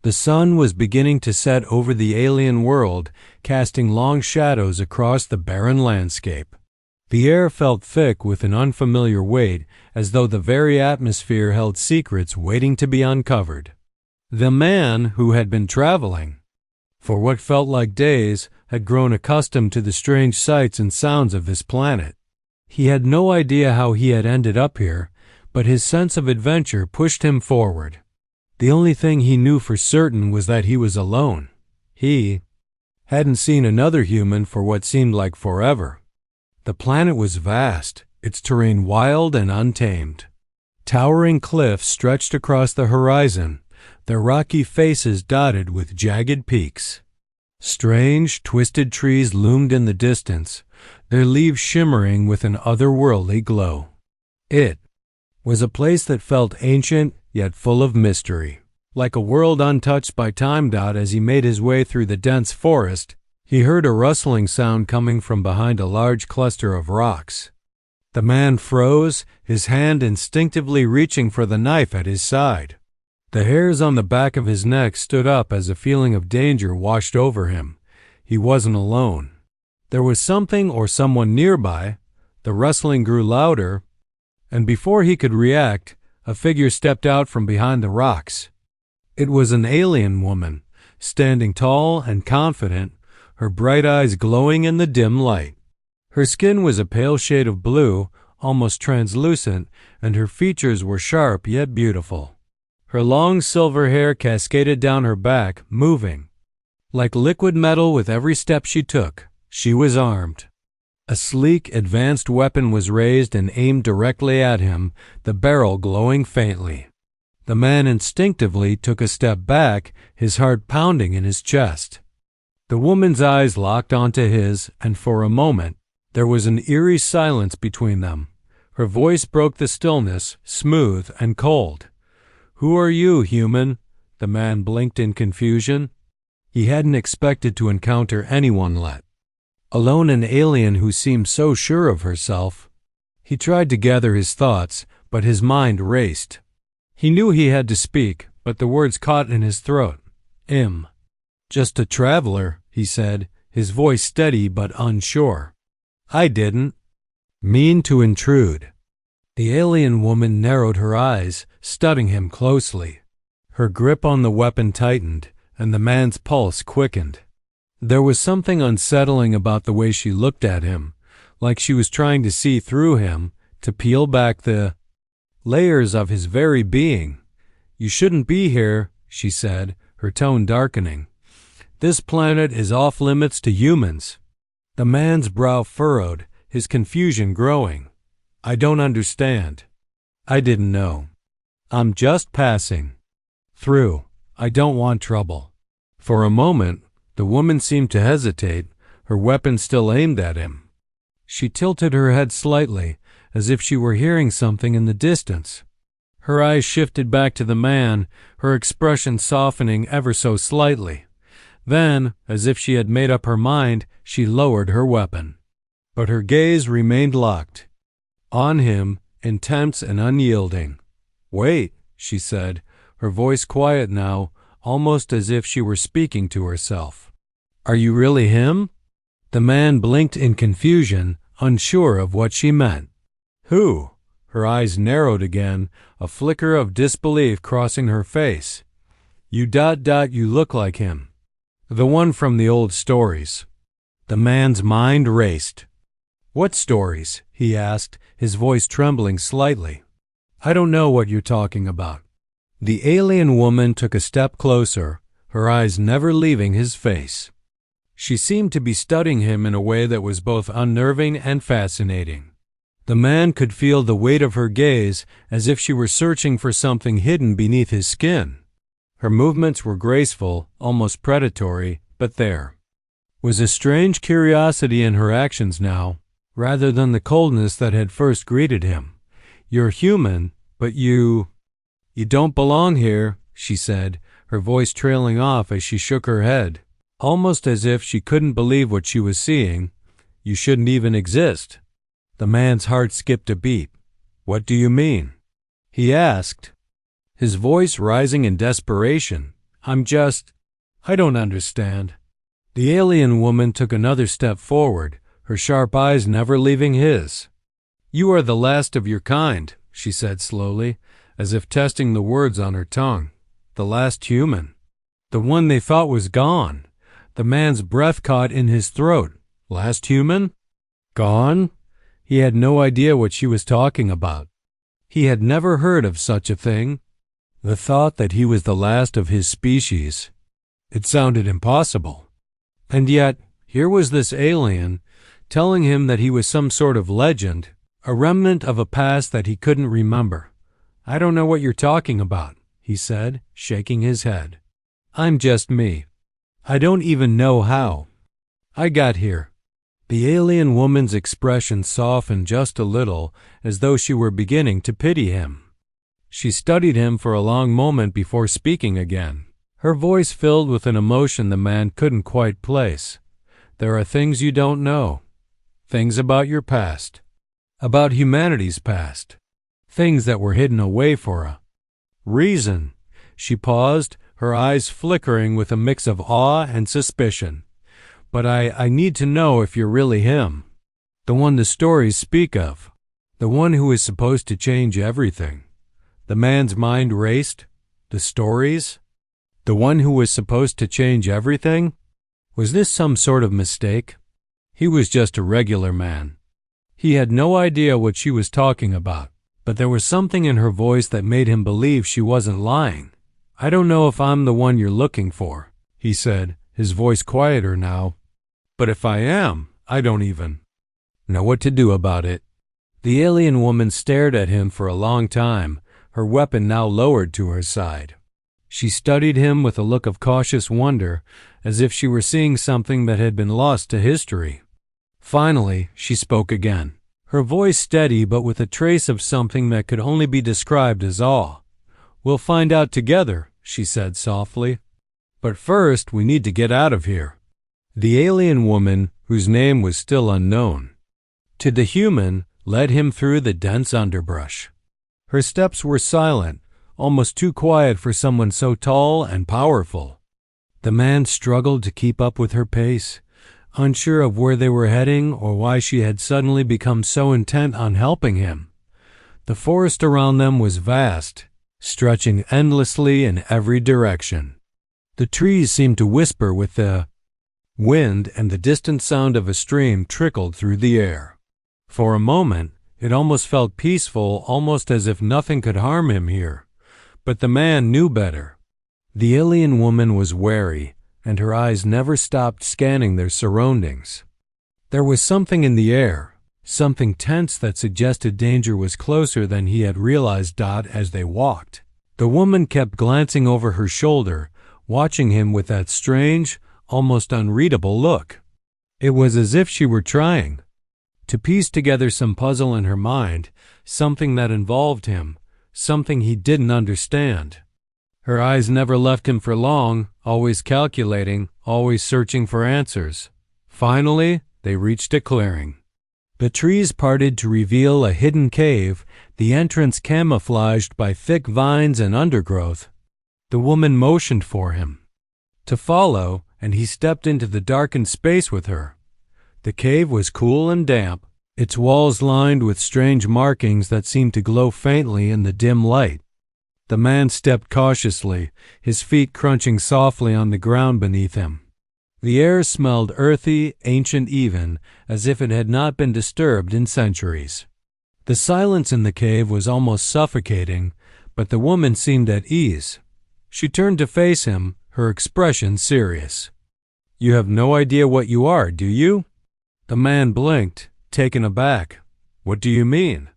The sun was beginning to set over the alien world, casting long shadows across the barren landscape. The air felt thick with an unfamiliar weight, as though the very atmosphere held secrets waiting to be uncovered. The man, who had been traveling for what felt like days, had grown accustomed to the strange sights and sounds of this planet. He had no idea how he had ended up here, but his sense of adventure pushed him forward. The only thing he knew for certain was that he was alone. He hadn't seen another human for what seemed like forever. The planet was vast, its terrain wild and untamed. Towering cliffs stretched across the horizon, their rocky faces dotted with jagged peaks. Strange, twisted trees loomed in the distance, their leaves shimmering with an otherworldly glow. It was a place that felt ancient yet full of mystery. Like a world untouched by time. As he made his way through the dense forest, he heard a rustling sound coming from behind a large cluster of rocks. The man froze, his hand instinctively reaching for the knife at his side. The hairs on the back of his neck stood up as a feeling of danger washed over him. He wasn't alone. There was something or someone nearby. The rustling grew louder, and before he could react, a figure stepped out from behind the rocks. It was an alien woman, standing tall and confident, her bright eyes glowing in the dim light. Her skin was a pale shade of blue, almost translucent, and her features were sharp yet beautiful. Her long silver hair cascaded down her back, moving like liquid metal with every step she took. She was armed. A sleek, advanced weapon was raised and aimed directly at him, the barrel glowing faintly. The man instinctively took a step back, his heart pounding in his chest. The woman's eyes locked onto his, and for a moment, there was an eerie silence between them. Her voice broke the stillness, smooth and cold. "Who are you, human?" The man blinked in confusion. He hadn't expected to encounter anyone alone, an alien who seemed so sure of herself. He tried to gather his thoughts, but his mind raced. He knew he had to speak, but the words caught in his throat. "Just a traveler," he said, his voice steady but unsure. "I didn't mean to intrude." The alien woman narrowed her eyes, studying him closely. Her grip on the weapon tightened, and the man's pulse quickened. There was something unsettling about the way she looked at him, like she was trying to see through him, to peel back the layers of his very being. "You shouldn't be here," she said, her tone darkening. "This planet is off limits to humans." The man's brow furrowed, his confusion growing. "I don't understand." "I didn't know. I'm just passing through. I don't want trouble." For a moment, the woman seemed to hesitate, her weapon still aimed at him. She tilted her head slightly, as if she were hearing something in the distance. Her eyes shifted back to the man, her expression softening ever so slightly. Then, as if she had made up her mind, she lowered her weapon. But her gaze remained locked on him, intense and unyielding. "Wait," she said, her voice quiet now, almost as if she were speaking to herself. "Are you really him?" The man blinked in confusion, unsure of what she meant. "Who?" Her eyes narrowed again, a flicker of disbelief crossing her face. You look like him. The one from the old stories." The man's mind raced. "What stories?" he asked, his voice trembling slightly. "I don't know what you're talking about." The alien woman took a step closer, her eyes never leaving his face. She seemed to be studying him in a way that was both unnerving and fascinating. The man could feel the weight of her gaze, as if she were searching for something hidden beneath his skin. Her movements were graceful, almost predatory, but there was a strange curiosity in her actions now, rather than the coldness that had first greeted him. "You're human, but you don't belong here," she said, her voice trailing off as she shook her head, almost as if she couldn't believe what she was seeing. "You shouldn't even exist." The man's heart skipped a beat. "What do you mean?" he asked, his voice rising in desperation. I don't understand." The alien woman took another step forward, her sharp eyes never leaving his. "You are the last of your kind," she said slowly, as if testing the words on her tongue. "The last human. The one they thought was gone." The man's breath caught in his throat. Last human? Gone? He had no idea what she was talking about. He had never heard of such a thing. The thought that he was the last of his species. It sounded impossible. And yet, here was this alien telling him that he was some sort of legend, a remnant of a past that he couldn't remember. "I don't know what you're talking about," he said, shaking his head. "I'm just me. I don't even know how I got here." The alien woman's expression softened just a little, as though she were beginning to pity him. She studied him for a long moment before speaking again, her voice filled with an emotion the man couldn't quite place. "There are things you don't know. Things about your past. About humanity's past. Things that were hidden away for a reason." She paused, her eyes flickering with a mix of awe and suspicion. "But I need to know if you're really him. The one the stories speak of. The one who is supposed to change everything." The man's mind raced. The stories? The one who was supposed to change everything? Was this some sort of mistake? He was just a regular man. He had no idea what she was talking about, but there was something in her voice that made him believe she wasn't lying. "I don't know if I'm the one you're looking for," he said, his voice quieter now. "But if I am, I don't even know what to do about it." The alien woman stared at him for a long time, her weapon now lowered to her side. She studied him with a look of cautious wonder, as if she were seeing something that had been lost to history. Finally, she spoke again, her voice steady but with a trace of something that could only be described as awe. "We'll find out together," she said softly. "But first, we need to get out of here." The alien woman, whose name was still unknown to the human, led him through the dense underbrush. Her steps were silent, almost too quiet for someone so tall and powerful. The man struggled to keep up with her pace, unsure of where they were heading or why she had suddenly become so intent on helping him. The forest around them was vast, stretching endlessly in every direction. The trees seemed to whisper with the wind, and the distant sound of a stream trickled through the air. For a moment, it almost felt peaceful, almost as if nothing could harm him here. But the man knew better. The alien woman was wary, and her eyes never stopped scanning their surroundings. There was something in the air, something tense that suggested danger was closer than he had realized. As they walked, the woman kept glancing over her shoulder, watching him with that strange, almost unreadable look. It was as if she were trying to piece together some puzzle in her mind, something that involved him, something he didn't understand. Her eyes never left him for long, always calculating, always searching for answers. Finally, they reached a clearing. The trees parted to reveal a hidden cave, the entrance camouflaged by thick vines and undergrowth. The woman motioned for him to follow, and he stepped into the darkened space with her. The cave was cool and damp, its walls lined with strange markings that seemed to glow faintly in the dim light. The man stepped cautiously, his feet crunching softly on the ground beneath him. The air smelled earthy, ancient even, as if it had not been disturbed in centuries. The silence in the cave was almost suffocating, but the woman seemed at ease. She turned to face him, her expression serious. "You have no idea what you are, do you?" The man blinked, taken aback. "What do you mean?"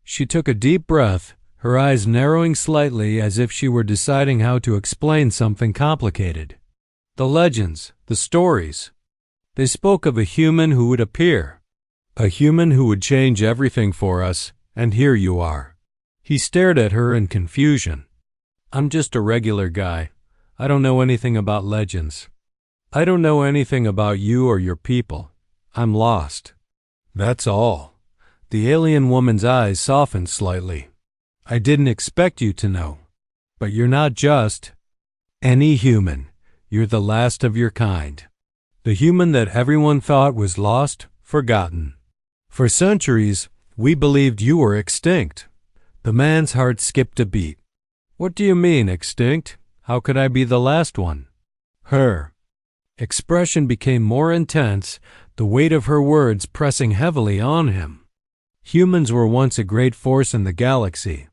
She took a deep breath, her eyes narrowing slightly as if she were deciding how to explain something complicated. "The legends, the stories. They spoke of a human who would appear, a human who would change everything for us, and here you are." He stared at her in confusion. "I'm just a regular guy. I don't know anything about legends. I don't know anything about you or your people. I'm lost. That's all." The alien woman's eyes softened slightly. "I didn't expect you to know. But you're not just Any human. You're the last of your kind. The human that everyone thought was lost, forgotten. For centuries, we believed you were extinct. The man's heart skipped a beat. What do you mean, extinct? How could I be the last one? Her expression became more intense, the weight of her words pressing heavily on him. Humans were once a great force in the galaxy.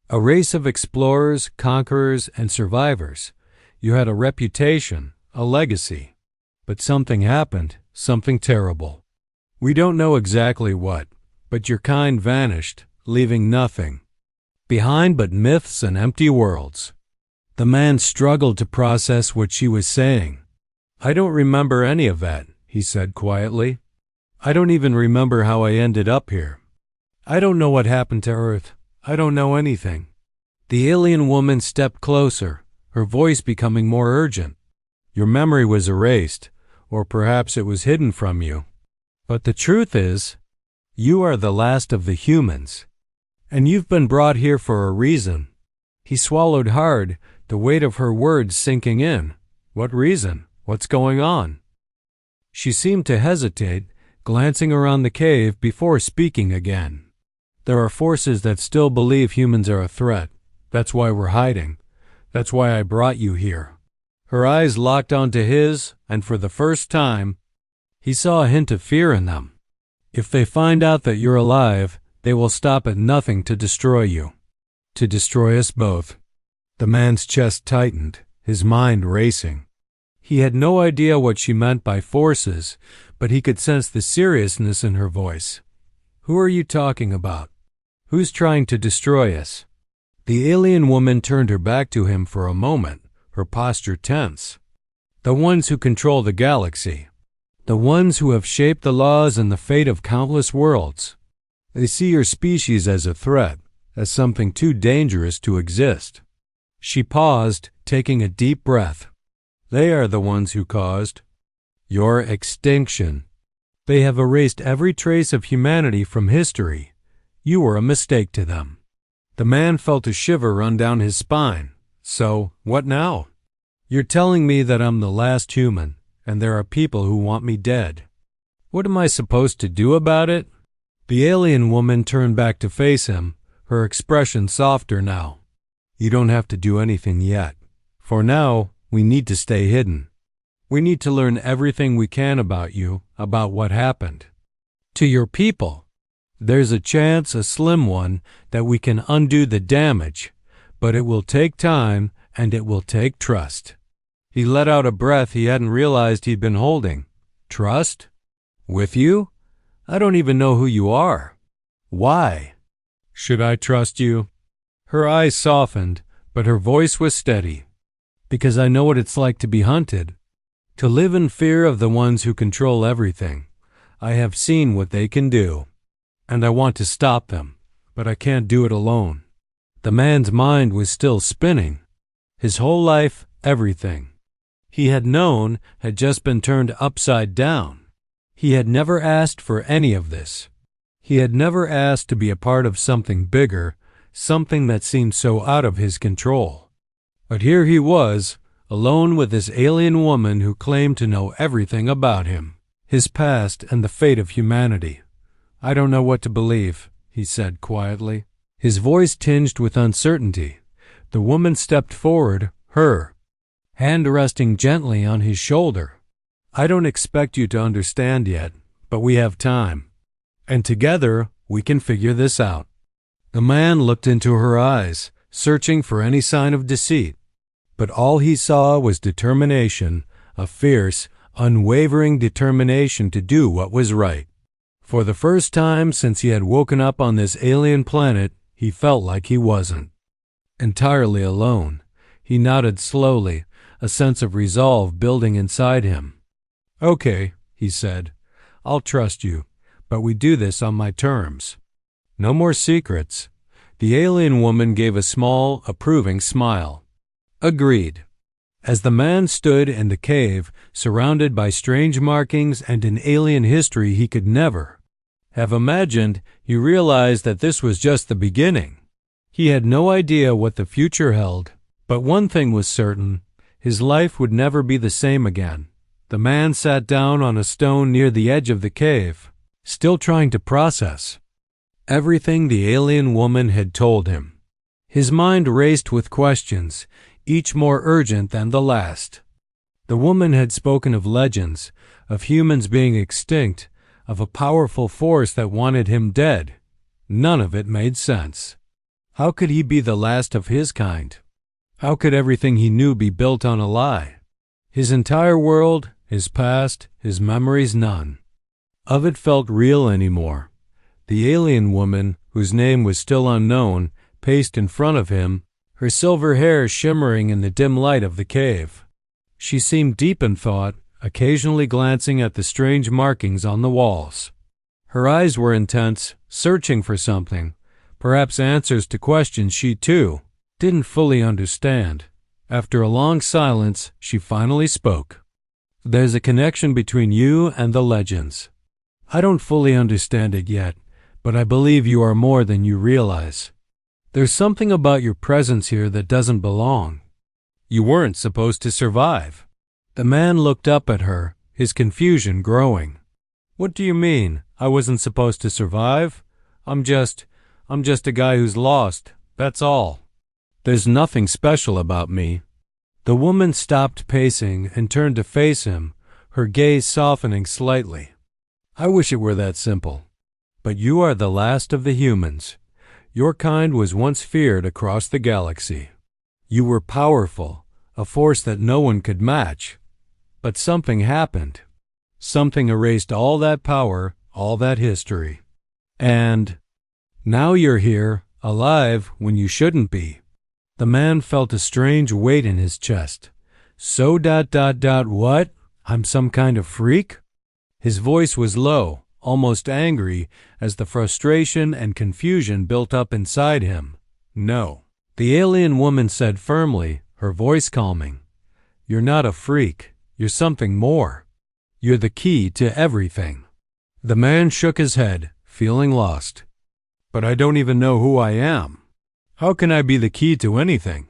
A race of explorers, conquerors, and survivors. You had a reputation, a legacy. But something happened, something terrible. We don't know exactly what, but your kind vanished, leaving nothing behind but myths and empty worlds. The man struggled to process what she was saying. I don't remember any of that, he said quietly. I don't even remember how I ended up here. I don't know what happened to Earth. I don't know anything. The alien woman stepped closer, her voice becoming more urgent. Your memory was erased, or perhaps it was hidden from you. But the truth is, you are the last of the humans, and you've been brought here for a reason. He swallowed hard, the weight of her words sinking in. What reason? What's going on? She seemed to hesitate, glancing around the cave before speaking again. There are forces that still believe humans are a threat. That's why we're hiding. That's why I brought you here. Her eyes locked onto his, and for the first time, he saw a hint of fear in them. If they find out that you're alive, they will stop at nothing to destroy you. To destroy us both. The man's chest tightened, his mind racing. He had no idea what she meant by forces, but he could sense the seriousness in her voice. Who are you talking about? Who's trying to destroy us? The alien woman turned her back to him for a moment, her posture tense. The ones who control the galaxy. The ones who have shaped the laws and the fate of countless worlds. They see your species as a threat, as something too dangerous to exist. She paused, taking a deep breath. They are the ones who caused your extinction. They have erased every trace of humanity from history. You were a mistake to them. The man felt a shiver run down his spine. So, what now? You're telling me that I'm the last human, and there are people who want me dead. What am I supposed to do about it? The alien woman turned back to face him, her expression softer now. You don't have to do anything yet. For now, we need to stay hidden. We need to learn everything we can about you, about what happened. To your people. There's a chance, a slim one, that we can undo the damage, but it will take time and it will take trust. He let out a breath he hadn't realized he'd been holding. Trust? With you? I don't even know who you are. Why? Should I trust you? Her eyes softened, but her voice was steady. Because I know what it's like to be hunted. To live in fear of the ones who control everything. I have seen what they can do. And I want to stop them, but I can't do it alone. The man's mind was still spinning. His whole life, everything he had known had just been turned upside down. He had never asked for any of this. He had never asked to be a part of something bigger, something that seemed so out of his control. But here he was, alone with this alien woman who claimed to know everything about him, his past and the fate of humanity. I don't know what to believe, he said quietly, his voice tinged with uncertainty. The woman stepped forward, her hand resting gently on his shoulder. I don't expect you to understand yet, but we have time. And together, we can figure this out. The man looked into her eyes, searching for any sign of deceit. But all he saw was determination, a fierce, unwavering determination to do what was right. For the first time since he had woken up on this alien planet, he felt like he wasn't entirely alone. He nodded slowly, a sense of resolve building inside him. Okay, he said, I'll trust you, but we do this on my terms. No more secrets. The alien woman gave a small, approving smile. Agreed. As the man stood in the cave, surrounded by strange markings and an alien history he could never have imagined, he realized that this was just the beginning. He had no idea what the future held, but one thing was certain. His life would never be the same again. The man sat down on a stone near the edge of the cave, still trying to process everything the alien woman had told him. His mind raced with questions, each more urgent than the last. The woman had spoken of legends, of humans being extinct, of a powerful force that wanted him dead. None of it made sense. How could he be the last of his kind? How could everything he knew be built on a lie? His entire world, his past, his memories, none of it felt real anymore. The alien woman, whose name was still unknown, paced in front of him, her silver hair shimmering in the dim light of the cave. She seemed deep in thought, occasionally glancing at the strange markings on the walls. Her eyes were intense, searching for something, perhaps answers to questions she, too, didn't fully understand. After a long silence, she finally spoke. "There's a connection between you and the legends. I don't fully understand it yet, but I believe you are more than you realize. There's something about your presence here that doesn't belong. You weren't supposed to survive." The man looked up at her, his confusion growing. "What do you mean, I wasn't supposed to survive? I'm just a guy who's lost, that's all. There's nothing special about me." The woman stopped pacing and turned to face him, her gaze softening slightly. "I wish it were that simple. But you are the last of the humans. Your kind was once feared across the galaxy. You were powerful, a force that no one could match. But something happened. Something erased all that power, all that history. And now you're here, alive, when you shouldn't be." The man felt a strange weight in his chest. "So what? I'm some kind of freak?" His voice was low, almost angry, as the frustration and confusion built up inside him. "No," the alien woman said firmly, her voice calming. "You're not a freak. You're something more. You're the key to everything." The man shook his head, feeling lost. "But I don't even know who I am. How can I be the key to anything?"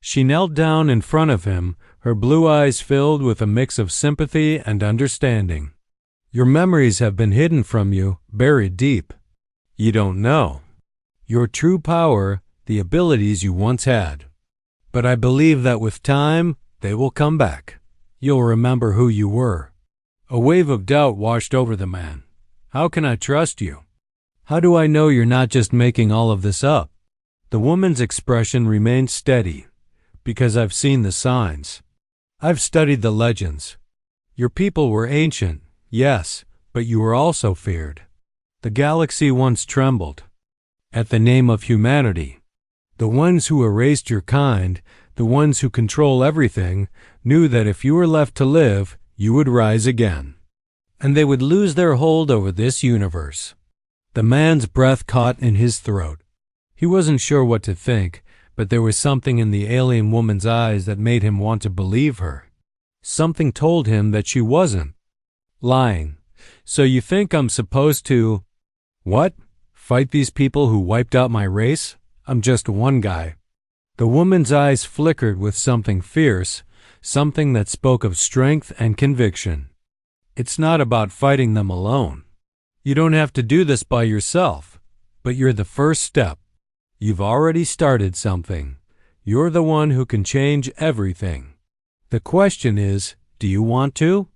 She knelt down in front of him, her blue eyes filled with a mix of sympathy and understanding. "Your memories have been hidden from you, buried deep. You don't know your true power, the abilities you once had. But I believe that with time, they will come back. You'll remember who you were." A wave of doubt washed over the man. "How can I trust you? How do I know you're not just making all of this up?" The woman's expression remained steady. "Because I've seen the signs. I've studied the legends. Your people were ancient, yes, but you were also feared. The galaxy once trembled at the name of humanity. The ones who erased your kind, the ones who control everything, knew that if you were left to live, you would rise again. And they would lose their hold over this universe." The man's breath caught in his throat. He wasn't sure what to think, but there was something in the alien woman's eyes that made him want to believe her. Something told him that she wasn't lying. "So you think I'm supposed to, what? Fight these people who wiped out my race? I'm just one guy." The woman's eyes flickered with something fierce, something that spoke of strength and conviction. "It's not about fighting them alone. You don't have to do this by yourself, but you're the first step. You've already started something. You're the one who can change everything. The question is, do you want to?"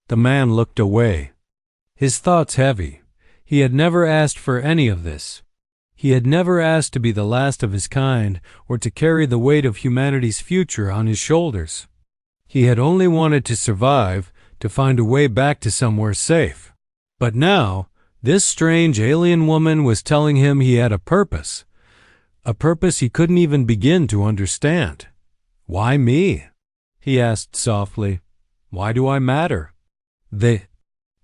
The man looked away, his thoughts heavy. He had never asked for any of this. He had never asked to be the last of his kind or to carry the weight of humanity's future on his shoulders. He had only wanted to survive, to find a way back to somewhere safe. But now, this strange alien woman was telling him he had a purpose he couldn't even begin to understand. "Why me?" he asked softly. "Why do I matter?" The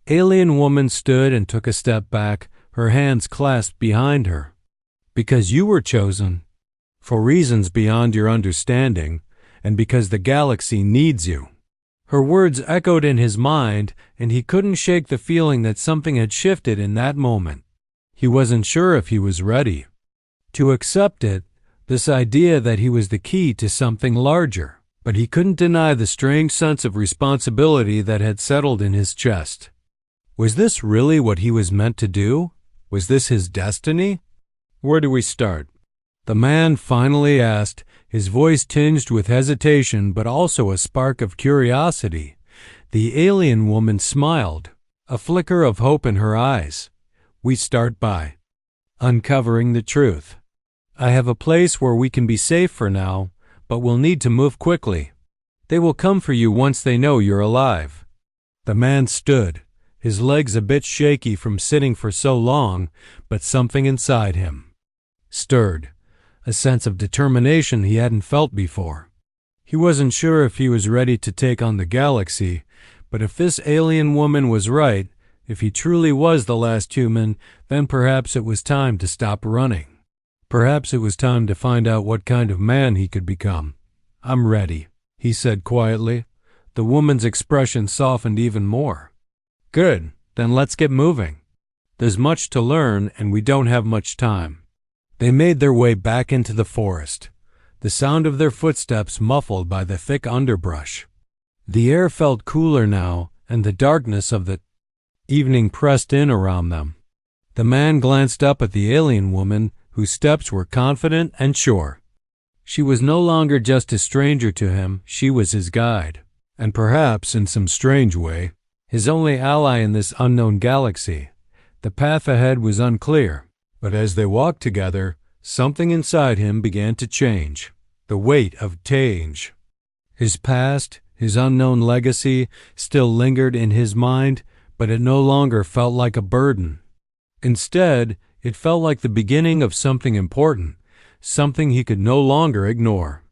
alien woman stood and took a step back, her hands clasped behind her. "Because you were chosen, for reasons beyond your understanding, and because the galaxy needs you." Her words echoed in his mind, and he couldn't shake the feeling that something had shifted in that moment. He wasn't sure if he was ready to accept it, this idea that he was the key to something larger. but he couldn't deny the strange sense of responsibility that had settled in his chest. Was this really what he was meant to do? Was this his destiny? Where do we start? The man finally asked, his voice tinged with hesitation but also a spark of curiosity. The alien woman smiled, a flicker of hope in her eyes. We start by uncovering the truth. I have a place where we can be safe for now, but we'll need to move quickly. They will come for you once they know you're alive. The man stood, his legs a bit shaky from sitting for so long, but something inside him stirred, a sense of determination he hadn't felt before. He wasn't sure if he was ready to take on the galaxy, but if this alien woman was right, if he truly was the last human, then perhaps it was time to stop running. Perhaps it was time to find out what kind of man he could become. I'm ready, he said quietly. The woman's expression softened even more. Good, then let's get moving. There's much to learn and we don't have much time. They made their way back into the forest, the sound of their footsteps muffled by the thick underbrush. The air felt cooler now, and the darkness of the evening pressed in around them. The man glanced up at the alien woman, whose steps were confident and sure. She was no longer just a stranger to him, she was his guide, and perhaps, in some strange way, his only ally in this unknown galaxy. The path ahead was unclear, but as they walked together, something inside him began to change, the weight of change. His past, his unknown legacy, still lingered in his mind, but it no longer felt like a burden. Instead, it felt like the beginning of something important, something he could no longer ignore.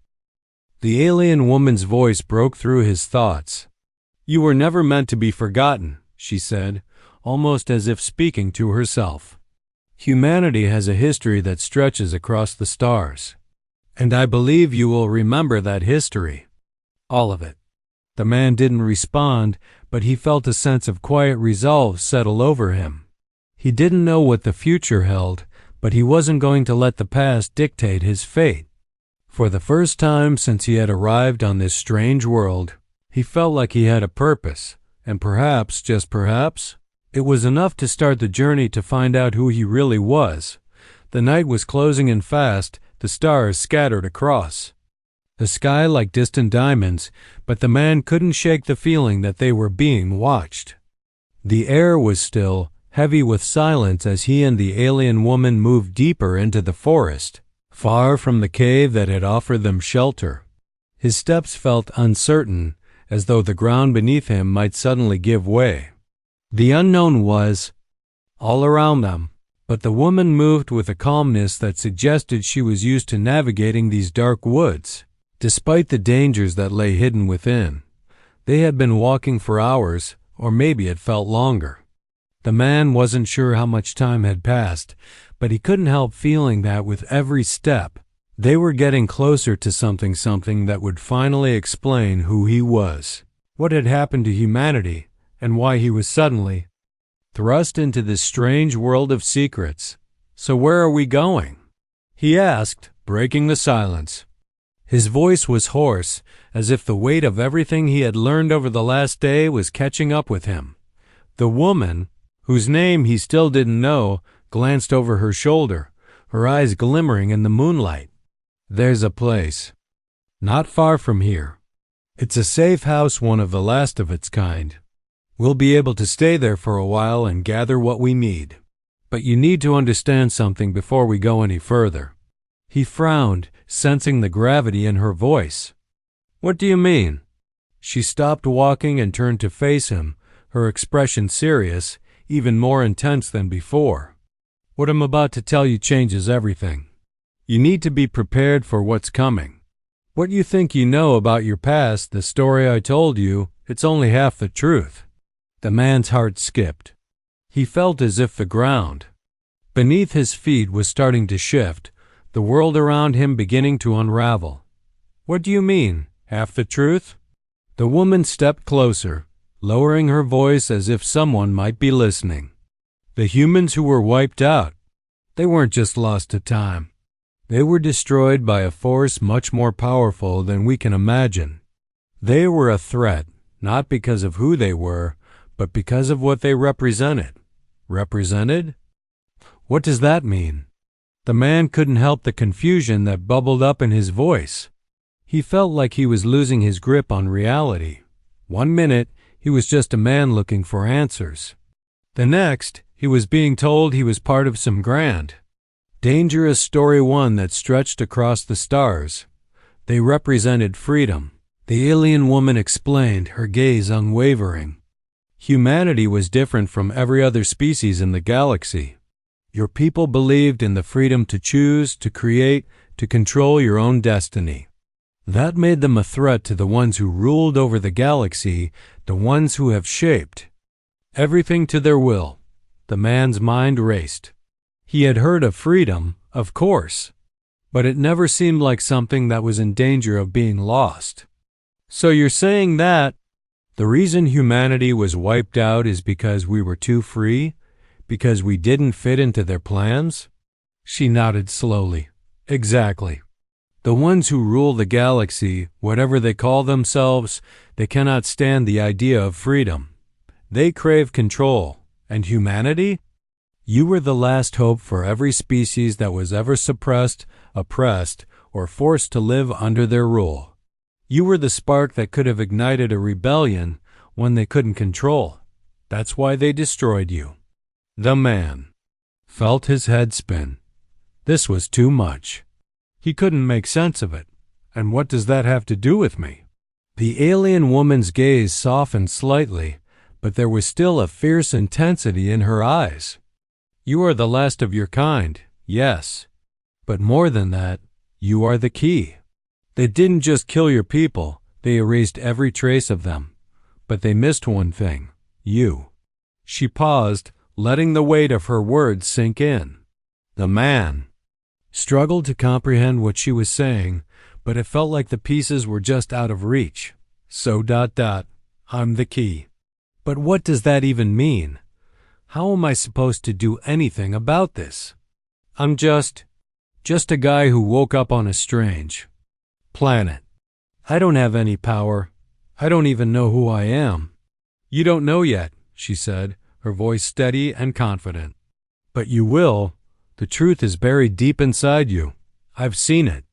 The alien woman's voice broke through his thoughts. You were never meant to be forgotten, she said, almost as if speaking to herself. Humanity has a history that stretches across the stars, and I believe you will remember that history. All of it. The man didn't respond, but he felt a sense of quiet resolve settle over him. He didn't know what the future held, but he wasn't going to let the past dictate his fate. For the first time since he had arrived on this strange world, he felt like he had a purpose, and perhaps, just perhaps, it was enough to start the journey to find out who he really was. The night was closing in fast, the stars scattered across the sky like distant diamonds, but the man couldn't shake the feeling that they were being watched. The air was still, heavy with silence as he and the alien woman moved deeper into the forest, far from the cave that had offered them shelter. His steps felt uncertain, as though the ground beneath him might suddenly give way. The unknown was all around them, but the woman moved with a calmness that suggested she was used to navigating these dark woods. Despite the dangers that lay hidden within, they had been walking for hours, or maybe it felt longer. The man wasn't sure how much time had passed, but he couldn't help feeling that with every step, they were getting closer to something that would finally explain who he was, what had happened to humanity, and why he was suddenly thrust into this strange world of secrets. So where are we going? He asked, breaking the silence. His voice was hoarse, as if the weight of everything he had learned over the last day was catching up with him. The woman, whose name he still didn't know, glanced over her shoulder, her eyes glimmering in the moonlight. There's a place not far from here. It's a safe house, one of the last of its kind. We'll be able to stay there for a while and gather what we need. But you need to understand something before we go any further. He frowned, sensing the gravity in her voice. What do you mean? She stopped walking and turned to face him, her expression serious, even more intense than before. What I'm about to tell you changes everything. You need to be prepared for what's coming. What you think you know about your past, the story I told you, it's only half the truth. The man's heart skipped. He felt as if the ground beneath his feet was starting to shift, the world around him beginning to unravel. What do you mean, half the truth? The woman stepped closer, lowering her voice as if someone might be listening. The humans who were wiped out, they weren't just lost to time. They were destroyed by a force much more powerful than we can imagine. They were a threat, not because of who they were, but because of what they represented. Represented? What does that mean? The man couldn't help the confusion that bubbled up in his voice. He felt like he was losing his grip on reality. One minute, he was just a man looking for answers. The next, he was being told he was part of some grand, dangerous story, one that stretched across the stars. They represented freedom. The alien woman explained, her gaze unwavering. Humanity was different from every other species in the galaxy. Your people believed in the freedom to choose, to create, to control your own destiny. That made them a threat to the ones who ruled over the galaxy, the ones who have shaped everything to their will. The man's mind raced. He had heard of freedom, of course, but it never seemed like something that was in danger of being lost. So you're saying that the reason humanity was wiped out is because we were too free? Because we didn't fit into their plans? She nodded slowly. Exactly. The ones who rule the galaxy, whatever they call themselves, they cannot stand the idea of freedom. They crave control. And humanity? You were the last hope for every species that was ever suppressed, oppressed, or forced to live under their rule. You were the spark that could have ignited a rebellion, one they couldn't control. That's why they destroyed you. The man felt his head spin. This was too much. He couldn't make sense of it. And what does that have to do with me? The alien woman's gaze softened slightly, but there was still a fierce intensity in her eyes. You are the last of your kind, yes. But more than that, you are the key. They didn't just kill your people, they erased every trace of them. But they missed one thing, you. She paused, letting the weight of her words sink in. The man struggled to comprehend what she was saying, but it felt like the pieces were just out of reach. So ... I'm the key. But what does that even mean? How am I supposed to do anything about this? I'm just a guy who woke up on a strange planet. I don't have any power. I don't even know who I am. You don't know yet, she said, her voice steady and confident. But you will. The truth is buried deep inside you. I've seen it.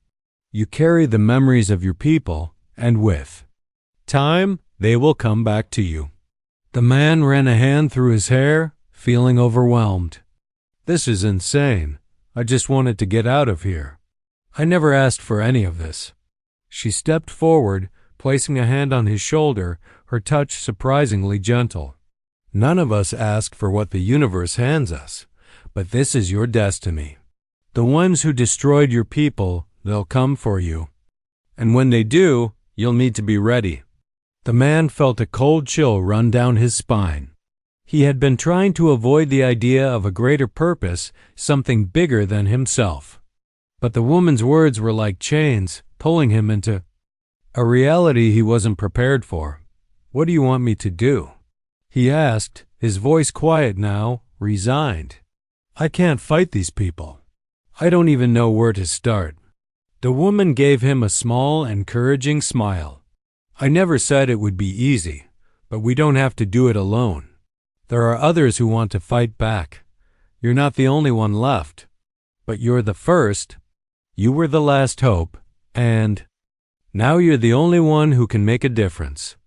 You carry the memories of your people, and with time, they will come back to you. The man ran a hand through his hair, feeling overwhelmed. This is insane. I just wanted to get out of here. I never asked for any of this. She stepped forward, placing a hand on his shoulder, her touch surprisingly gentle. None of us ask for what the universe hands us, but this is your destiny. The ones who destroyed your people, they'll come for you. And when they do, you'll need to be ready. The man felt a cold chill run down his spine. He had been trying to avoid the idea of a greater purpose, something bigger than himself. But the woman's words were like chains, pulling him into a reality he wasn't prepared for. What do you want me to do? He asked, his voice quiet now, resigned. I can't fight these people. I don't even know where to start. The woman gave him a small, encouraging smile. I never said it would be easy, but we don't have to do it alone. There are others who want to fight back. You're not the only one left, but you're the first. You were the last hope, and now you're the only one who can make a difference.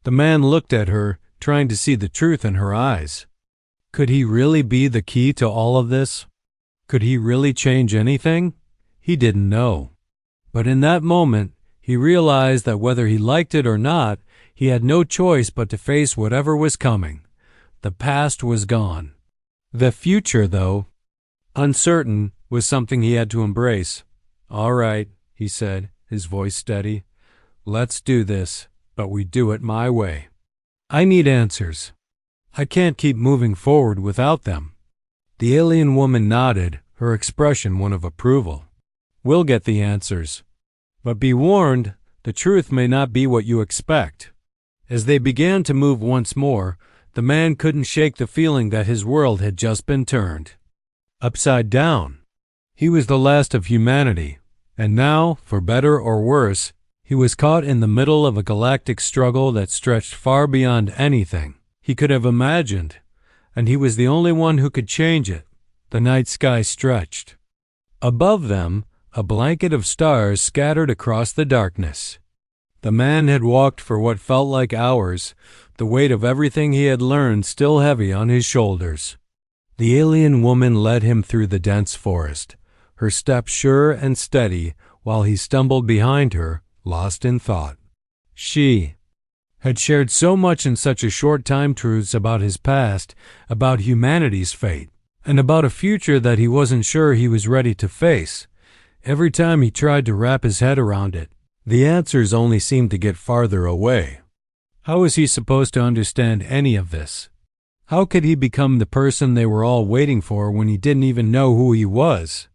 The man looked at her, trying to see the truth in her eyes. Could he really be the key to all of this? Could he really change anything? He didn't know. But in that moment, he realized that whether he liked it or not, he had no choice but to face whatever was coming. The past was gone. The future, though, uncertain, was something he had to embrace. All right, he said, his voice steady. Let's do this, but we do it my way. I need answers. I can't keep moving forward without them. The alien woman nodded, her expression one of approval. We'll get the answers. But be warned, the truth may not be what you expect. As they began to move once more, the man couldn't shake the feeling that his world had just been turned upside down. He was the last of humanity, and now, for better or worse, He was caught in the middle of a galactic struggle that stretched far beyond anything he could have imagined, and he was the only one who could change it. The night sky stretched. Above them, a blanket of stars scattered across the darkness. The man had walked for what felt like hours, the weight of everything he had learned still heavy on his shoulders. The alien woman led him through the dense forest, her step sure and steady, while he stumbled behind her, lost in thought. She had shared so much in such a short time, truths about his past, about humanity's fate, and about a future that he wasn't sure he was ready to face. Every time he tried to wrap his head around it, the answers only seemed to get farther away. How was he supposed to understand any of this? How could he become the person they were all waiting for when he didn't even know who he was?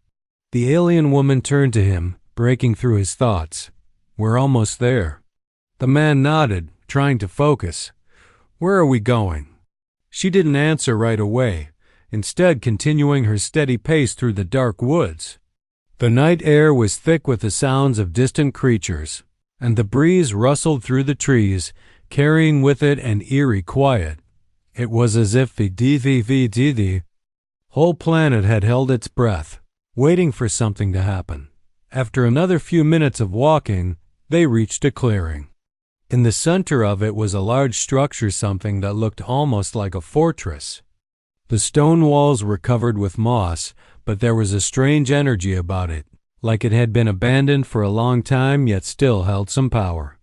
The alien woman turned to him, breaking through his thoughts. "We're almost there." The man nodded, trying to focus. "Where are we going?" She didn't answer right away, instead continuing her steady pace through the dark woods. The night air was thick with the sounds of distant creatures, and the breeze rustled through the trees, carrying with it an eerie quiet. It was as if the whole planet had held its breath, waiting for something to happen. After another few minutes of walking, they reached a clearing. In the center of it was a large structure, something that looked almost like a fortress. The stone walls were covered with moss, but there was a strange energy about it, like it had been abandoned for a long time yet still held some power.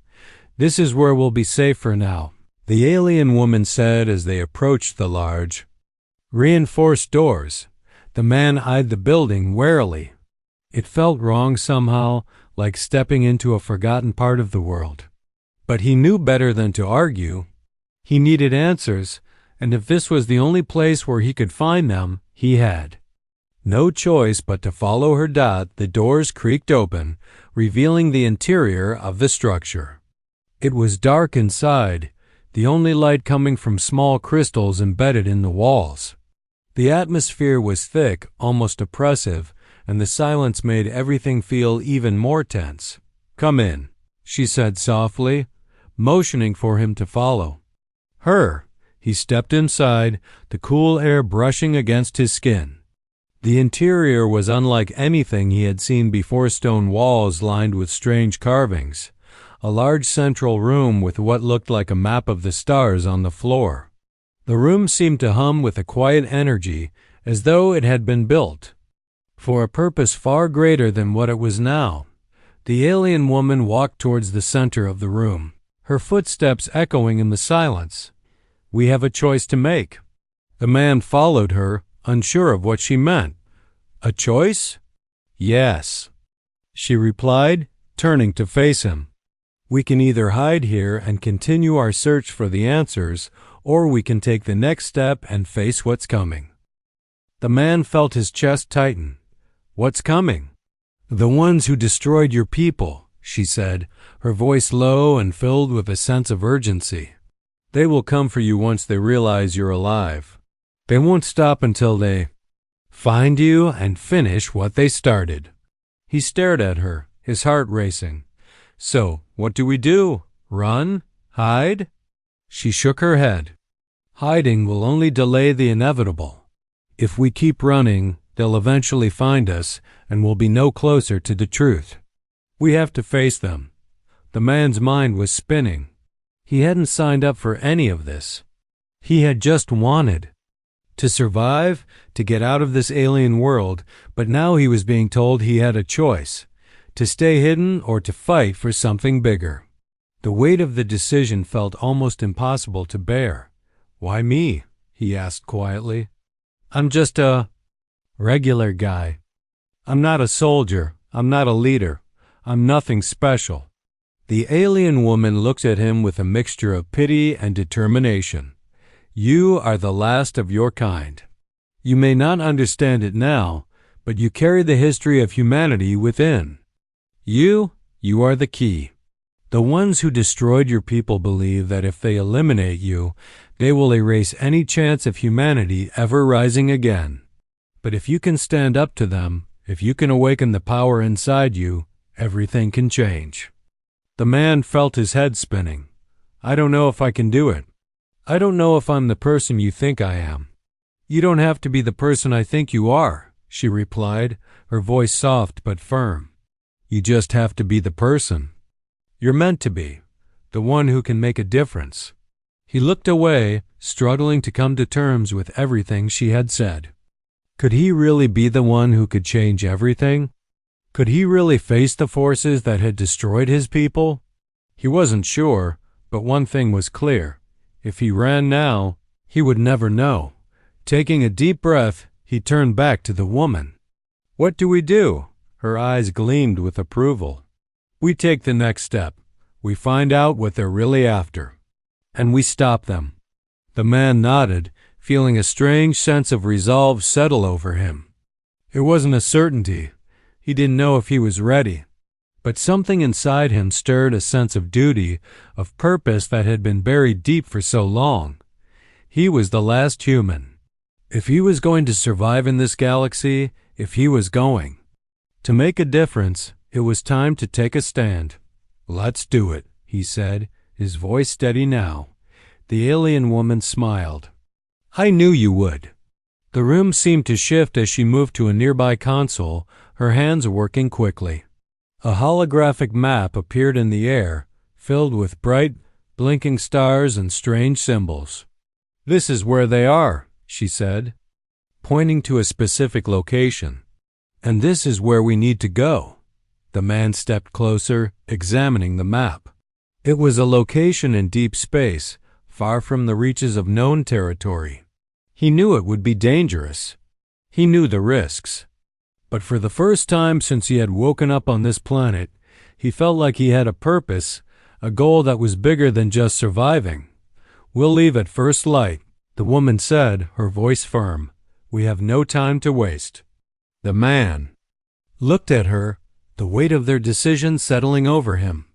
"This is where we'll be safe for now," the alien woman said as they approached the large, reinforced doors. The man eyed the building warily. It felt wrong somehow, like stepping into a forgotten part of the world. But he knew better than to argue. He needed answers, and if this was the only place where he could find them, he had no choice but to follow her dot. The doors creaked open, revealing the interior of the structure. It was dark inside, the only light coming from small crystals embedded in the walls. The atmosphere was thick, almost oppressive, and the silence made everything feel even more tense. "Come in," she said softly, motioning for him to follow her. He stepped inside, the cool air brushing against his skin. The interior was unlike anything he had seen before. Stone walls lined with strange carvings. A large central room with what looked like a map of the stars on the floor. The room seemed to hum with a quiet energy, as though it had been built for a purpose far greater than what it was now. The alien woman walked towards the center of the room, her footsteps echoing in the silence. "We have a choice to make." The man followed her, unsure of what she meant. "A choice?" "Yes," she replied, turning to face him. "We can either hide here and continue our search for the answers, or we can take the next step and face what's coming." The man felt his chest tighten. "What's coming?" "The ones who destroyed your people," she said, her voice low and filled with a sense of urgency. "They will come for you once they realize you're alive. They won't stop until they find you and finish what they started." He stared at her, his heart racing. "So, what do we do? Run? Hide?" She shook her head. "Hiding will only delay the inevitable. If we keep running, they'll eventually find us, and we'll be no closer to the truth. We have to face them." The man's mind was spinning. He hadn't signed up for any of this. He had just wanted to survive, to get out of this alien world, but now he was being told he had a choice, to stay hidden or to fight for something bigger. The weight of the decision felt almost impossible to bear. "Why me?" he asked quietly. "I'm just a regular guy. I'm not a soldier. I'm not a leader. I'm nothing special." The alien woman looked at him with a mixture of pity and determination. "You are the last of your kind. You may not understand it now, but you carry the history of humanity within. You are the key. The ones who destroyed your people believe that if they eliminate you, they will erase any chance of humanity ever rising again. But if you can stand up to them, if you can awaken the power inside you, everything can change." The man felt his head spinning. I don't know if I can do it. I don't know if I'm the person you think I am. You don't have to be the person I think you are, she replied, her voice soft but firm. You just have to be the person. You're meant to be, the one who can make a difference. He looked away, struggling to come to terms with everything she had said. Could he really be the one who could change everything? Could he really face the forces that had destroyed his people? He wasn't sure, but one thing was clear. If he ran now, he would never know. Taking a deep breath, he turned back to the woman. What do we do? Her eyes gleamed with approval. We take the next step. We find out what they're really after. And we stop them. The man nodded, feeling a strange sense of resolve settle over him. It wasn't a certainty. He didn't know if he was ready. But something inside him stirred a sense of duty, of purpose that had been buried deep for so long. He was the last human. If he was going to survive in this galaxy, if he was going to make a difference, it was time to take a stand. Let's do it, he said, his voice steady now. The alien woman smiled. I knew you would. The room seemed to shift as she moved to a nearby console, her hands working quickly. A holographic map appeared in the air, filled with bright, blinking stars and strange symbols. This is where they are, she said, pointing to a specific location. And this is where we need to go. The man stepped closer, examining the map. It was a location in deep space, far from the reaches of known territory. He knew it would be dangerous. He knew the risks. But for the first time since he had woken up on this planet, he felt like he had a purpose, a goal that was bigger than just surviving. We'll leave at first light, the woman said, her voice firm. We have no time to waste. The man looked at her, the weight of their decision settling over him.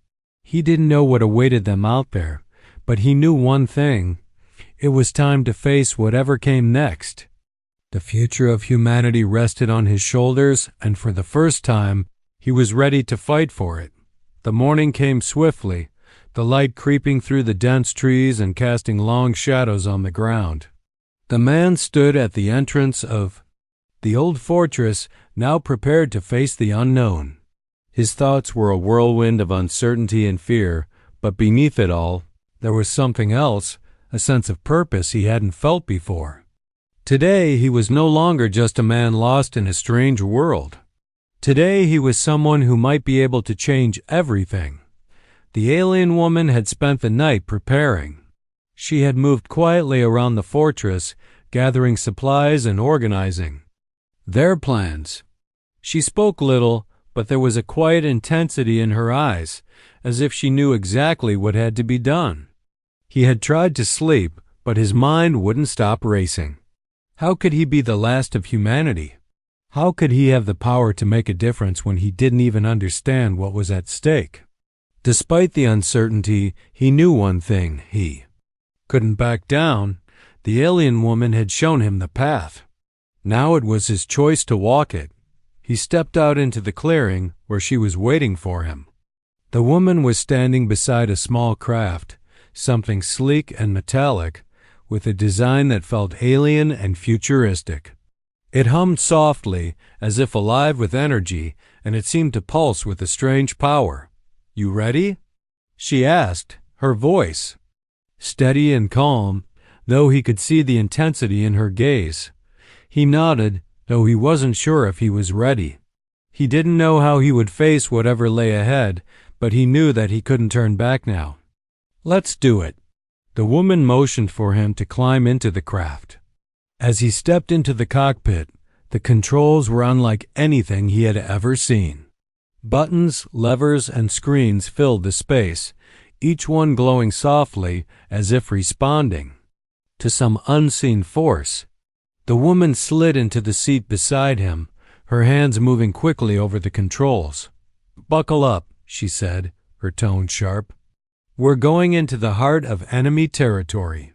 He didn't know what awaited them out there, but he knew one thing. It was time to face whatever came next. The future of humanity rested on his shoulders, and for the first time, he was ready to fight for it. The morning came swiftly, the light creeping through the dense trees and casting long shadows on the ground. The man stood at the entrance of the old fortress, now prepared to face the unknown. His thoughts were a whirlwind of uncertainty and fear, but beneath it all, there was something else, a sense of purpose he hadn't felt before. Today, he was no longer just a man lost in a strange world. Today, he was someone who might be able to change everything. The alien woman had spent the night preparing. She had moved quietly around the fortress, gathering supplies and organizing their plans. She spoke little, but there was a quiet intensity in her eyes, as if she knew exactly what had to be done. He had tried to sleep, but his mind wouldn't stop racing. How could he be the last of humanity? How could he have the power to make a difference when he didn't even understand what was at stake? Despite the uncertainty, he knew one thing: he couldn't back down. The alien woman had shown him the path. Now it was his choice to walk it. He stepped out into the clearing where she was waiting for him. The woman was standing beside a small craft, something sleek and metallic, with a design that felt alien and futuristic. It hummed softly, as if alive with energy, and it seemed to pulse with a strange power. You ready? She asked, her voice steady and calm, though he could see the intensity in her gaze. He nodded, though he wasn't sure if he was ready. He didn't know how he would face whatever lay ahead, but he knew that he couldn't turn back now. Let's do it. The woman motioned for him to climb into the craft. As he stepped into the cockpit, the controls were unlike anything he had ever seen. Buttons, levers, and screens filled the space, each one glowing softly as if responding to some unseen force. The woman slid into the seat beside him, her hands moving quickly over the controls. Buckle up, she said, her tone sharp. We're going into the heart of enemy territory.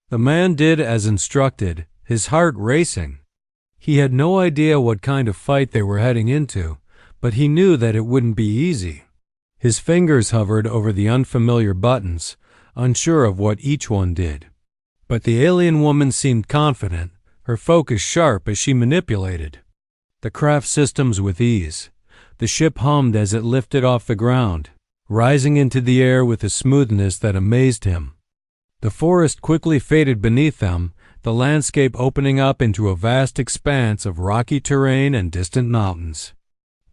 The man did as instructed, his heart racing. He had no idea what kind of fight they were heading into, but he knew that it wouldn't be easy. His fingers hovered over the unfamiliar buttons, unsure of what each one did. But the alien woman seemed confident, her focus sharp as she manipulated the craft systems with ease. The ship hummed as it lifted off the ground, rising into the air with a smoothness that amazed him. The forest quickly faded beneath them, the landscape opening up into a vast expanse of rocky terrain and distant mountains.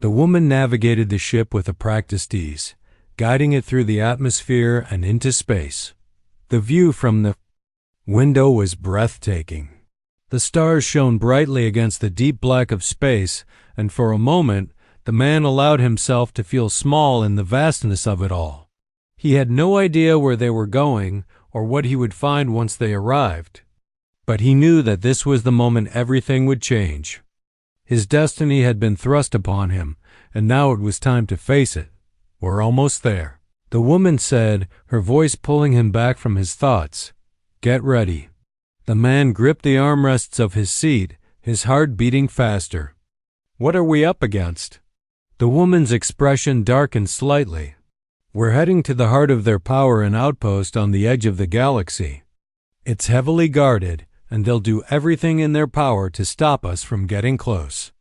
The woman navigated the ship with a practiced ease, guiding it through the atmosphere and into space. The view from the window was breathtaking. The stars shone brightly against the deep black of space, and for a moment the man allowed himself to feel small in the vastness of it all. He had no idea where they were going or what he would find once they arrived, but he knew that this was the moment everything would change. His destiny had been thrust upon him, and now it was time to face it. "We're almost there," the woman said, her voice pulling him back from his thoughts. "Get ready." The man gripped the armrests of his seat, his heart beating faster. "What are we up against?" The woman's expression darkened slightly. "We're heading to the heart of their power and outpost on the edge of the galaxy. It's heavily guarded, and they'll do everything in their power to stop us from getting close.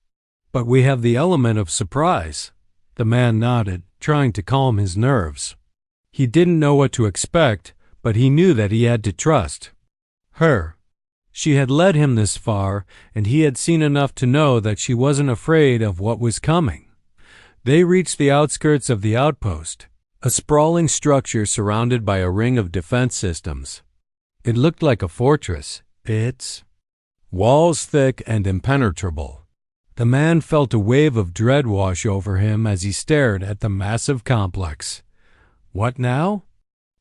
But we have the element of surprise." The man nodded, trying to calm his nerves. He didn't know what to expect, but he knew that he had to trust her. She had led him this far, and he had seen enough to know that she wasn't afraid of what was coming. They reached the outskirts of the outpost, a sprawling structure surrounded by a ring of defense systems. It looked like a fortress, its walls thick and impenetrable. The man felt a wave of dread wash over him as he stared at the massive complex. "What now?"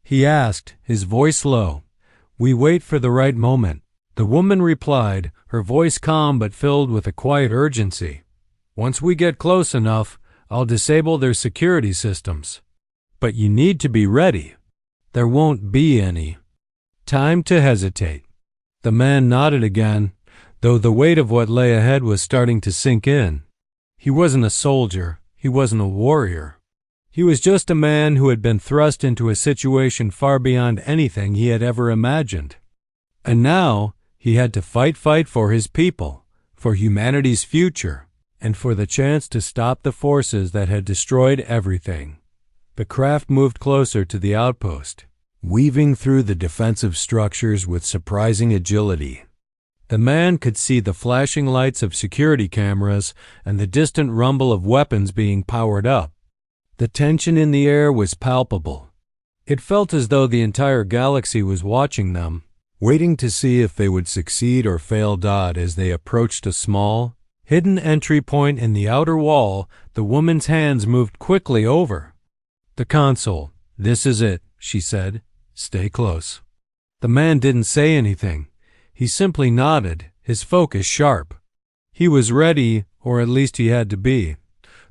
he asked, his voice low. "We wait for the right moment," the woman replied, her voice calm but filled with a quiet urgency. "Once we get close enough, I'll disable their security systems. But you need to be ready. There won't be any time to hesitate." The man nodded again, though the weight of what lay ahead was starting to sink in. He wasn't a soldier, he wasn't a warrior. He was just a man who had been thrust into a situation far beyond anything he had ever imagined. And now he had to fight for his people, for humanity's future, and for the chance to stop the forces that had destroyed everything. The craft moved closer to the outpost, weaving through the defensive structures with surprising agility. The man could see the flashing lights of security cameras and the distant rumble of weapons being powered up. The tension in the air was palpable. It felt as though the entire galaxy was watching them, waiting to see if they would succeed or fail. As they approached a small, hidden entry point in the outer wall, the woman's hands moved quickly over the console. "This is it," she said. "Stay close." The man didn't say anything. He simply nodded, his focus sharp. He was ready, or at least he had to be.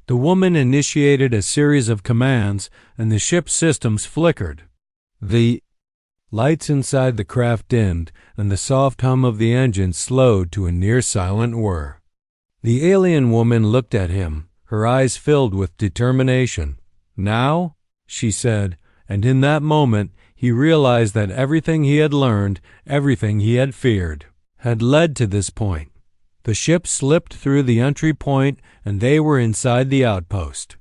The woman initiated a series of commands, and the ship's systems flickered. The lights inside the craft dimmed, and the soft hum of the engine slowed to a near-silent whir. The alien woman looked at him, her eyes filled with determination. "Now?" she said, and in that moment he realized that everything he had learned, everything he had feared, had led to this point. The ship slipped through the entry point, and they were inside the outpost.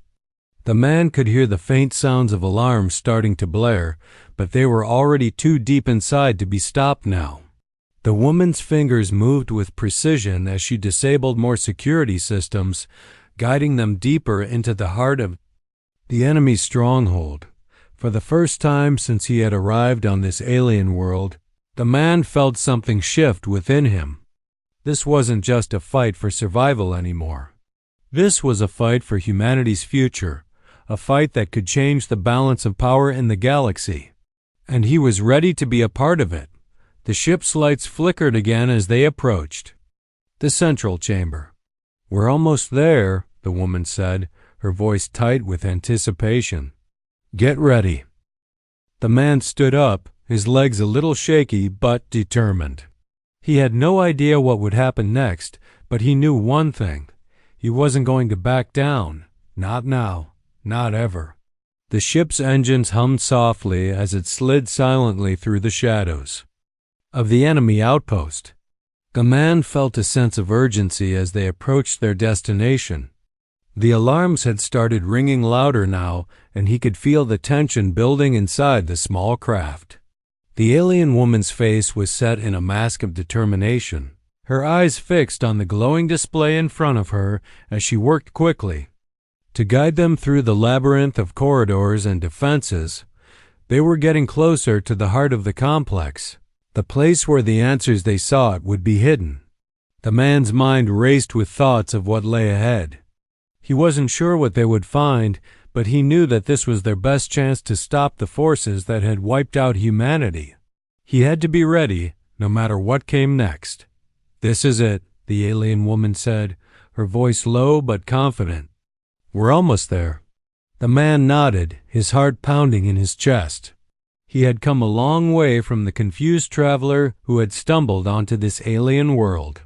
The man could hear the faint sounds of alarms starting to blare, but they were already too deep inside to be stopped now. The woman's fingers moved with precision as she disabled more security systems, guiding them deeper into the heart of the enemy's stronghold. For the first time since he had arrived on this alien world, the man felt something shift within him. This wasn't just a fight for survival anymore. This was a fight for humanity's future, a fight that could change the balance of power in the galaxy. And he was ready to be a part of it. The ship's lights flickered again as they approached the central chamber. "We're almost there," the woman said, her voice tight with anticipation. "Get ready." The man stood up, his legs a little shaky but determined. He had no idea what would happen next, but he knew one thing. He wasn't going to back down. Not now. Not ever. The ship's engines hummed softly as it slid silently through the shadows of the enemy outpost. The man felt a sense of urgency as they approached their destination. The alarms had started ringing louder now, and he could feel the tension building inside the small craft. The alien woman's face was set in a mask of determination, her eyes fixed on the glowing display in front of her as she worked quickly to guide them through the labyrinth of corridors and defenses. They were getting closer to the heart of the complex, the place where the answers they sought would be hidden. The man's mind raced with thoughts of what lay ahead. He wasn't sure what they would find, but he knew that this was their best chance to stop the forces that had wiped out humanity. He had to be ready, no matter what came next. "This is it," the alien woman said, her voice low but confident. "We're almost there." The man nodded, his heart pounding in his chest. He had come a long way from the confused traveler who had stumbled onto this alien world.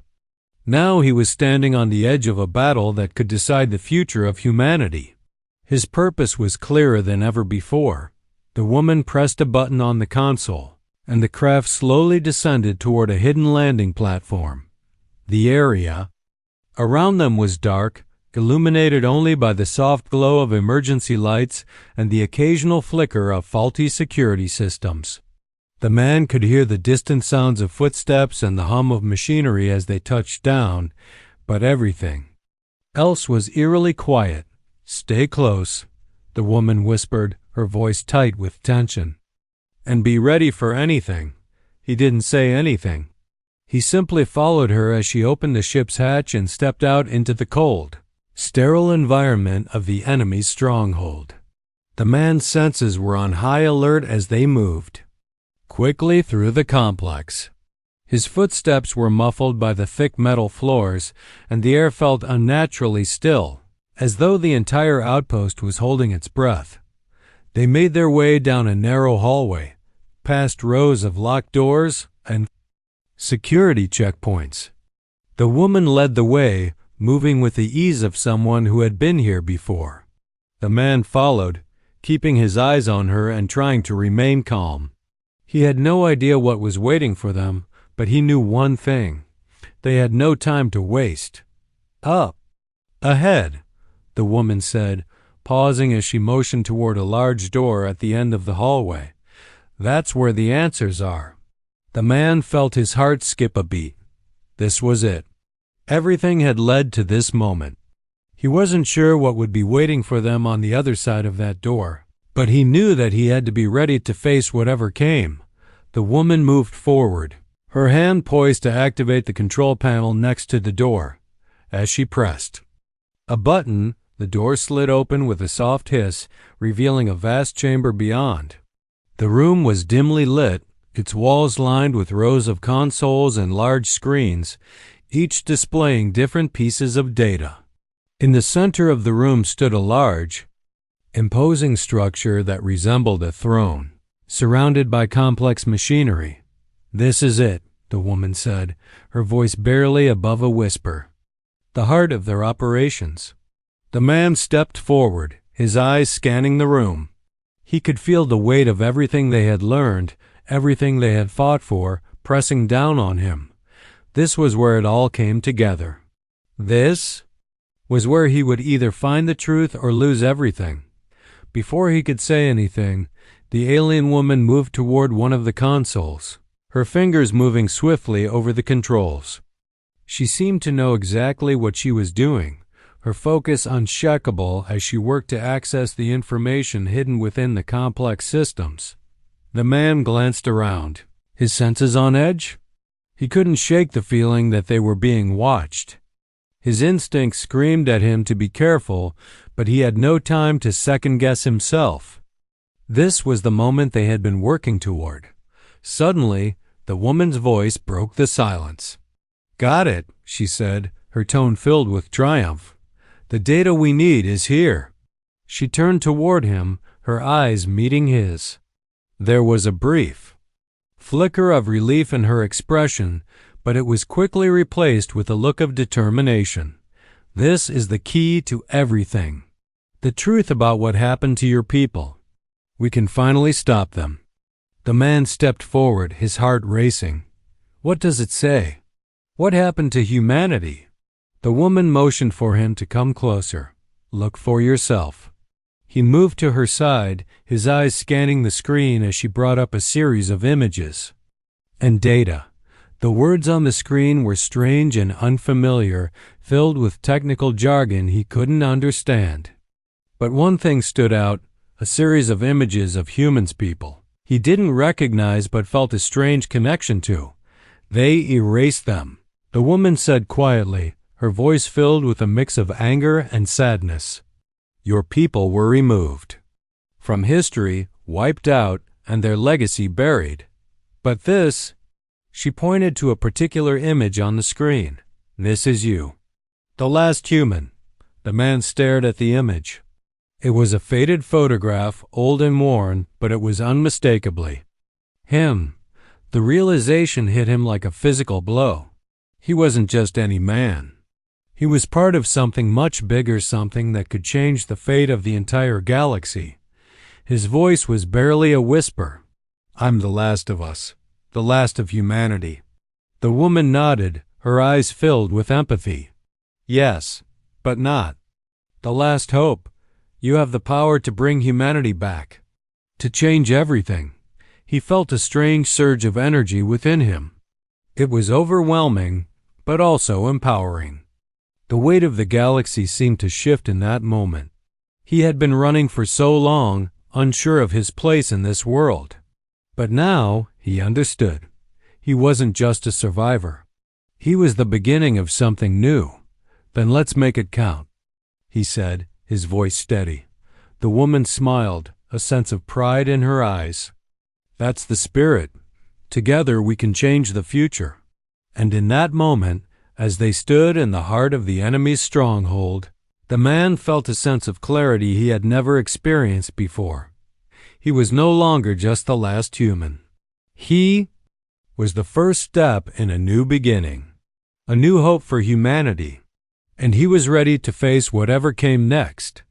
Now he was standing on the edge of a battle that could decide the future of humanity. His purpose was clearer than ever before. The woman pressed a button on the console, and the craft slowly descended toward a hidden landing platform. The area around them was dark, illuminated only by the soft glow of emergency lights and the occasional flicker of faulty security systems. The man could hear the distant sounds of footsteps and the hum of machinery as they touched down, but everything else was eerily quiet. "Stay close," the woman whispered, her voice tight with tension. "And be ready for anything." He didn't say anything. He simply followed her as she opened the ship's hatch and stepped out into the cold, sterile environment of the enemy's stronghold. The man's senses were on high alert as they moved quickly through the complex. His footsteps were muffled by the thick metal floors, and the air felt unnaturally still, as though the entire outpost was holding its breath. They made their way down a narrow hallway, past rows of locked doors and security checkpoints. The woman led the way, moving with the ease of someone who had been here before. The man followed, keeping his eyes on her and trying to remain calm. He had no idea what was waiting for them, but he knew one thing: they had no time to waste. "Up, ahead," the woman said, pausing as she motioned toward a large door at the end of the hallway. "That's where the answers are." The man felt his heart skip a beat. This was it. Everything had led to this moment. He wasn't sure what would be waiting for them on the other side of that door, but he knew that he had to be ready to face whatever came. The woman moved forward, her hand poised to activate the control panel next to the door. As she pressed a button, the door slid open with a soft hiss, revealing a vast chamber beyond. The room was dimly lit, its walls lined with rows of consoles and large screens, each displaying different pieces of data. In the center of the room stood a large, imposing structure that resembled a throne, surrounded by complex machinery. "This is it," the woman said, her voice barely above a whisper. "The heart of their operations." The man stepped forward, his eyes scanning the room. He could feel the weight of everything they had learned, everything they had fought for, pressing down on him. This was where it all came together. This was where he would either find the truth or lose everything. Before he could say anything, the alien woman moved toward one of the consoles, her fingers moving swiftly over the controls. She seemed to know exactly what she was doing, her focus unshakable as she worked to access the information hidden within the complex systems. The man glanced around, his senses on edge. He couldn't shake the feeling that they were being watched. His instincts screamed at him to be careful, but he had no time to second-guess himself. This was the moment they had been working toward. Suddenly, the woman's voice broke the silence. "Got it," she said, her tone filled with triumph. "The data we need is here." She turned toward him, her eyes meeting his. There was a brief flicker of relief in her expression, but it was quickly replaced with a look of determination. "This is the key to everything." The truth about what happened to your people. We can finally stop them." The man stepped forward, his heart racing. "What does it say? What happened to humanity?" The woman motioned for him to come closer. "Look for yourself." He moved to her side, his eyes scanning the screen as she brought up a series of images and data. The words on the screen were strange and unfamiliar, filled with technical jargon he couldn't understand. But one thing stood out, a series of images of humans people he didn't recognize but felt a strange connection to. They erased them, the woman said quietly, her voice filled with a mix of anger and sadness. Your people were removed from history, wiped out, and their legacy buried. But this, she pointed to a particular image on the screen. This is you. The last human. The man stared at the image. It was a faded photograph, old and worn, but it was unmistakably him. The realization hit him like a physical blow. He wasn't just any man. He was part of something much bigger, something that could change the fate of the entire galaxy. His voice was barely a whisper. I'm the last of us, the last of humanity. The woman nodded, her eyes filled with empathy. Yes, but not the last hope. You have the power to bring humanity back, to change everything. He felt a strange surge of energy within him. It was overwhelming, but also empowering. The weight of the galaxy seemed to shift in that moment. He had been running for so long, unsure of his place in this world. But now he understood. He wasn't just a survivor. He was the beginning of something new. Then let's make it count, he said, his voice steady. The woman smiled, a sense of pride in her eyes. That's the spirit. Together we can change the future. And in that moment, as they stood in the heart of the enemy's stronghold, the man felt a sense of clarity he had never experienced before. He was no longer just the last human. He was the first step in a new beginning, a new hope for humanity, and he was ready to face whatever came next.